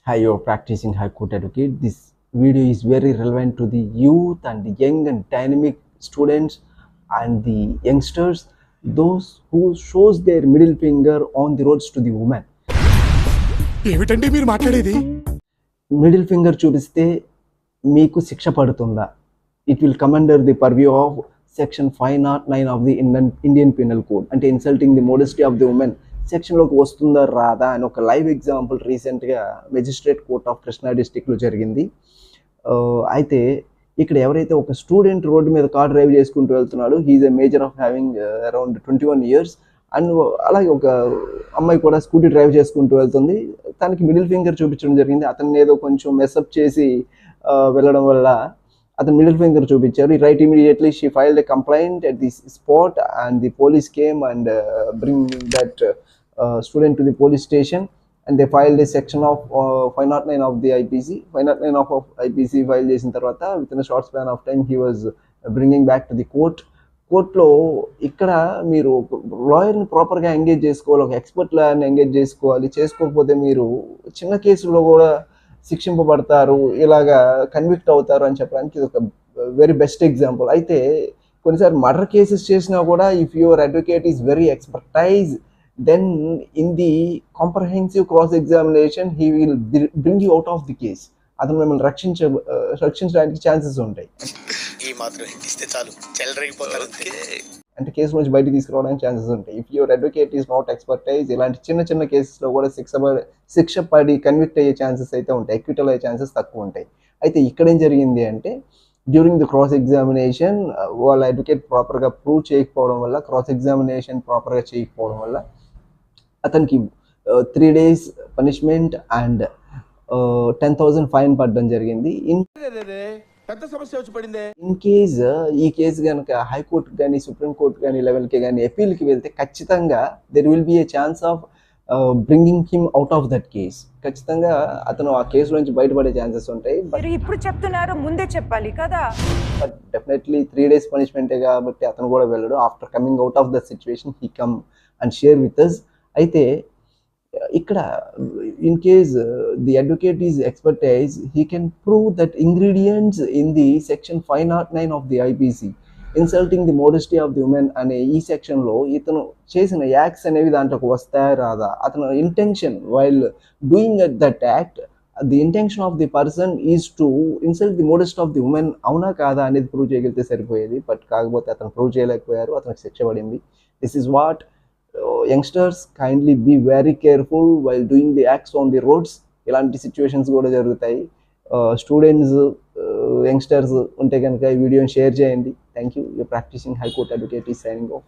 Hi, you're practicing High Court Advocate. This video is very relevant to the youth and the young and dynamic students and the youngsters, those who shows their middle finger on the roads to the woman. ఏమిటండి మీరు మాట్లాడేది? Middle finger చూపిస్తే మీకు శిక్ష పడుతుందా? It will come under the purview of section 509 of the Indian Penal Code. అంటే insulting the modesty of the women సెక్షన్లోకి వస్తుందా రాదా అని ఒక లైవ్ ఎగ్జాంపుల్ రీసెంట్గా మెజిస్ట్రేట్ కోర్ట్ ఆఫ్ కృష్ణా డిస్టిక్లో జరిగింది. అయితే ఇక్కడ ఎవరైతే ఒక స్టూడెంట్ రోడ్డు మీద కార్ డ్రైవ్ చేసుకుంటూ వెళ్తున్నాడు, he is a major of having around 21 years. And అలాగే ఒక అమ్మాయి కూడా స్కూటీ డ్రైవ్ చేసుకుంటూ వెళ్తుంది. తనకి మిడిల్ ఫింగర్ చూపించడం జరిగింది. అతన్ని ఏదో కొంచెం మెస్అప్ చేసి వెళ్ళడం వల్ల అతను మిడిల్ ఫింగర్ చూపించారు. Right immediately she filed a complaint at the spot and the police came and bring that student to the police station, and they filed a section of 509 of the IPC. 509 of IPC file చేసిన తర్వాత within a short span of time he was bringing back to the court. కోర్టులో ఇక్కడ మీరు లాయర్ని ప్రాపర్గా engage చేసుకోవాలి, ఒక expert లాయర్ని ఎంగేజ్ చేసుకోవాలి. చేసుకోకపోతే మీరు చిన్న కేసుల్లో కూడా శిక్షింపబడతారు, ఇలాగా కన్విక్ట్ అవుతారు అని చెప్పడానికి ఇది ఒక వెరీ బెస్ట్ ఎగ్జాంపుల్. అయితే కొన్నిసార్లు మర్డర్ కేసెస్ చేసినా కూడా if your advocate is very expertise, then in the comprehensive cross examination he will bring you out of the case. అతను మిమ్మల్ని రక్షించడానికి ఛాన్సెస్ ఉంటాయి. ఈ మాత్రం ఇస్తే చాలు చెలరేగిపోతారు అంటే కేసు నుంచి బయటకు తీసుకురావడానికి ఛాన్సెస్ ఉంటాయి. If your advocate is not expertise, ఇలాంటి చిన్న చిన్న కేసెస్లో కూడా శిక్ష పడి కన్విక్ట్ అయ్యే ఛాన్సెస్ అయితే ఉంటాయి, ఎక్విటల్ అయ్యే ఛాన్సెస్ తక్కువ ఉంటాయి. అయితే ఇక్కడ ఏం జరిగింది అంటే డ్యూరింగ్ ది క్రాస్ ఎగ్జామినేషన్ వాళ్ళ అడ్వకేట్ ప్రాపర్గా ప్రూవ్ చేయకపోవడం వల్ల, క్రాస్ ఎగ్జామినేషన్ ప్రాపర్గా చేయకపోవడం వల్ల అతనికి 3 days పనిష్మెంట్ అండ్ 10,000 ఫైన్ పడడం జరిగింది. పెద్ద సమస్య వచ్చి పడిందే. ఇన్ కేస్ ఈ కేసు కనుక హైకోర్టు కానీ సుప్రీంకోర్టు కానీ లెవెల్కి కానీ అపీల్కి వెళ్తే ఖచ్చితంగా there will be A chance of bringing him out of that case. ఖచ్చితంగా అతను ఆ కేసు నుంచి బయటపడే ఛాన్సెస్ ఉంటాయి. బట్ ఇప్పుడు చెప్తున్నారు, ముందే చెప్పాలి కదా. బట్ డెఫినెట్లీ 3 days పనిష్మెంటే కాబట్టి అతను కూడా వెళ్ళడు. After coming out of the situation he come and share with us. అయితే ఇక్కడ in case the advocate is expertise, he can prove that ingredients in the section 509 of the IPC insulting the modesty of the women అనే ఈ సెక్షన్లో ఇతను చేసిన acts అనేవి దాంట్లోకి వస్తాయా రాదా, అతను intention while doing that act, the intention of the person is to insult the modest of the women అవునా కాదా అనేది ప్రూవ్ చేయగలిగితే సరిపోయేది. బట్ కాకపోతే అతను ప్రూవ్ చేయలేకపోయారు, అతనికి శిక్ష పడింది. This is what youngsters kindly be very careful while doing the acts on the roads. ఇలాంటి సిచ్యువేషన్స్ కూడా జరుగుతాయి. స్టూడెంట్స్ యంగ్స్టర్స్ ఉంటే కనుక ఈ వీడియోని షేర్ చేయండి. Thank you. Your practising high court advocate is signing of.